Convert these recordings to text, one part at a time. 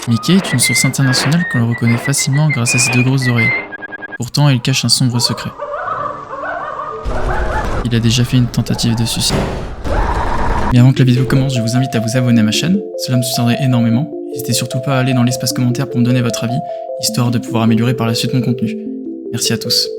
Mickey est une source internationale que l'on reconnaît facilement grâce à ses 2 grosses oreilles. Pourtant, il cache un sombre secret. Il a déjà fait une tentative de suicide. Mais avant que la vidéo commence, je vous invite à vous abonner à ma chaîne, cela me soutiendrait énormément. N'hésitez surtout pas à aller dans l'espace commentaire pour me donner votre avis, histoire de pouvoir améliorer par la suite mon contenu. Merci à tous.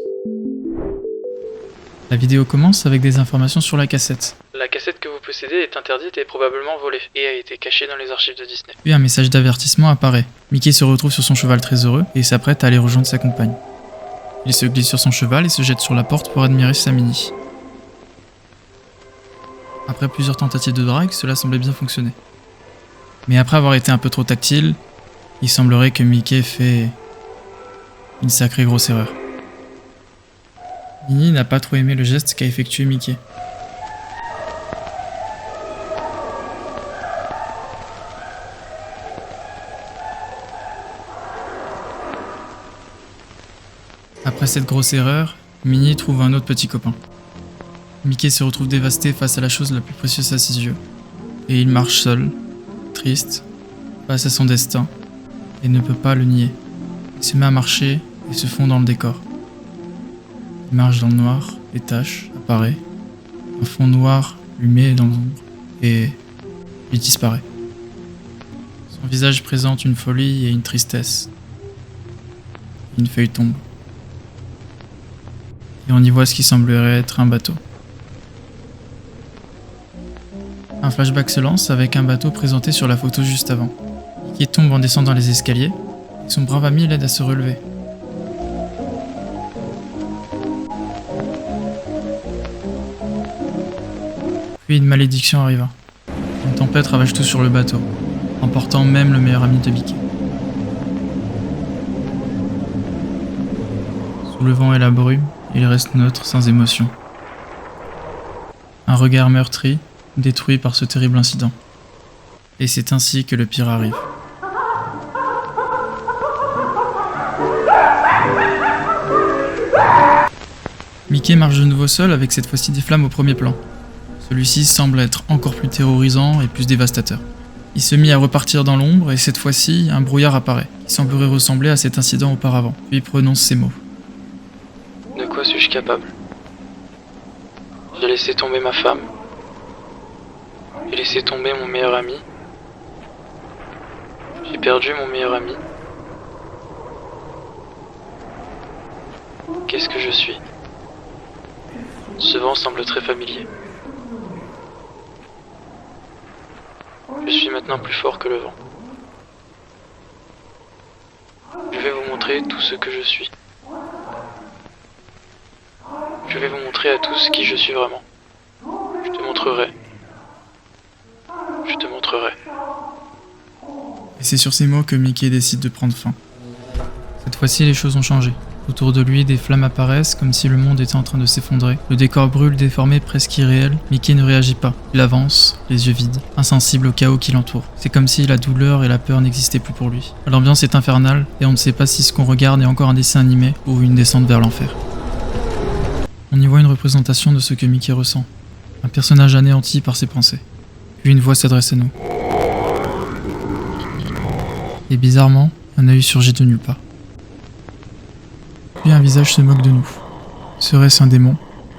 La vidéo commence avec des informations sur la cassette. La cassette que vous possédez est interdite et probablement volée, et a été cachée dans les archives de Disney. Puis un message d'avertissement apparaît. Mickey se retrouve sur son cheval très heureux et s'apprête à aller rejoindre sa compagne. Il se glisse sur son cheval et se jette sur la porte pour admirer sa Minnie. Après plusieurs tentatives de drague, cela semblait bien fonctionner. Mais après avoir été un peu trop tactile, il semblerait que Mickey fait une sacrée grosse erreur. Minnie n'a pas trop aimé le geste qu'a effectué Mickey. Après cette grosse erreur, Minnie trouve un autre petit copain. Mickey se retrouve dévasté face à la chose la plus précieuse à ses yeux. Et il marche seul, triste, face à son destin, et ne peut pas le nier. Il se met à marcher et se fond dans le décor. Il marche dans le noir, des taches, apparaît. Un fond noir lui met dans l'ombre, et il disparaît. Son visage présente une folie et une tristesse. Une feuille tombe. Et on y voit ce qui semblerait être un bateau. Un flashback se lance avec un bateau présenté sur la photo juste avant. Mickey tombe en descendant les escaliers, et son brave ami l'aide à se relever. Puis une malédiction arriva. Une tempête ravage tout sur le bateau, emportant même le meilleur ami de Mickey. Sous le vent et la brume, il reste neutre, sans émotion. Un regard meurtri, détruit par ce terrible incident. Et c'est ainsi que le pire arrive. Mickey marche de nouveau seul avec cette fois-ci des flammes au premier plan. Celui-ci semble être encore plus terrorisant et plus dévastateur. Il se mit à repartir dans l'ombre et cette fois-ci, un brouillard apparaît, qui semblerait ressembler à cet incident auparavant. Puis il prononce ces mots. De quoi suis-je capable? J'ai laissé tomber ma femme. J'ai laissé tomber mon meilleur ami. J'ai perdu mon meilleur ami. Qu'est-ce que je suis? Ce vent semble très familier. Je suis maintenant plus fort que le vent. Je vais vous montrer tout ce que je suis. Je vais vous montrer à tous qui je suis vraiment. Je te montrerai. Je te montrerai. Et c'est sur ces mots que Mickey décide de prendre fin. Cette fois-ci, les choses ont changé. Autour de lui, des flammes apparaissent comme si le monde était en train de s'effondrer. Le décor brûle, déformé, presque irréel. Mickey ne réagit pas. Il avance, les yeux vides, insensible au chaos qui l'entoure. C'est comme si la douleur et la peur n'existaient plus pour lui. L'ambiance est infernale et on ne sait pas si ce qu'on regarde est encore un dessin animé ou une descente vers l'enfer. On y voit une représentation de ce que Mickey ressent. Un personnage anéanti par ses pensées. Puis une voix s'adresse à nous. Et bizarrement, un œil surgit de nulle part. Puis un visage se moque de nous. Serait-ce un démon?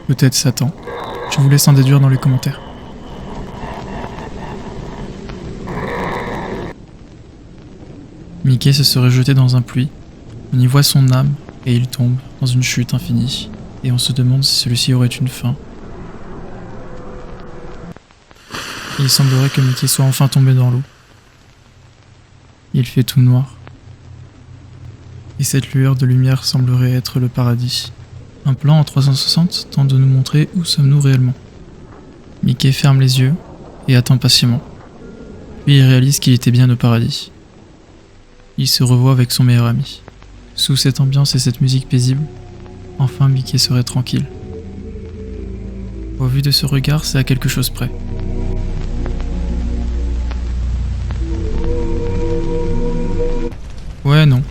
Peut-être Satan? Je vous laisse en déduire dans les commentaires. Mickey se serait jeté dans un puits. On y voit son âme et il tombe dans une chute infinie. Et on se demande si celui-ci aurait une fin. Il semblerait que Mickey soit enfin tombé dans l'eau. Il fait tout noir. Et cette lueur de lumière semblerait être le paradis. Un plan en 360 tente de nous montrer où sommes-nous réellement. Mickey ferme les yeux et attend patiemment. Puis il réalise qu'il était bien au paradis. Il se revoit avec son meilleur ami. Sous cette ambiance et cette musique paisible, enfin Mickey serait tranquille. Au vu de ce regard, c'est à quelque chose près. Ouais, non.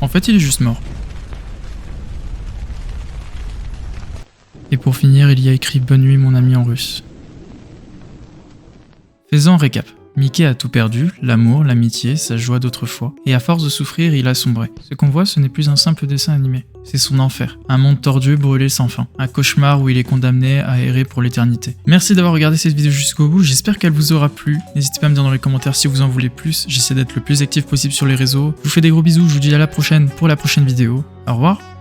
En fait, il est juste mort. Et pour finir, il y a écrit « Bonne nuit mon ami » en russe. Faisant un récap. Mickey a tout perdu, l'amour, l'amitié, sa joie d'autrefois, et à force de souffrir, il a sombré. Ce qu'on voit, ce n'est plus un simple dessin animé, c'est son enfer. Un monde tordu, brûlé sans fin. Un cauchemar où il est condamné à errer pour l'éternité. Merci d'avoir regardé cette vidéo jusqu'au bout, j'espère qu'elle vous aura plu. N'hésitez pas à me dire dans les commentaires si vous en voulez plus, j'essaie d'être le plus actif possible sur les réseaux. Je vous fais des gros bisous, je vous dis à la prochaine pour la prochaine vidéo. Au revoir.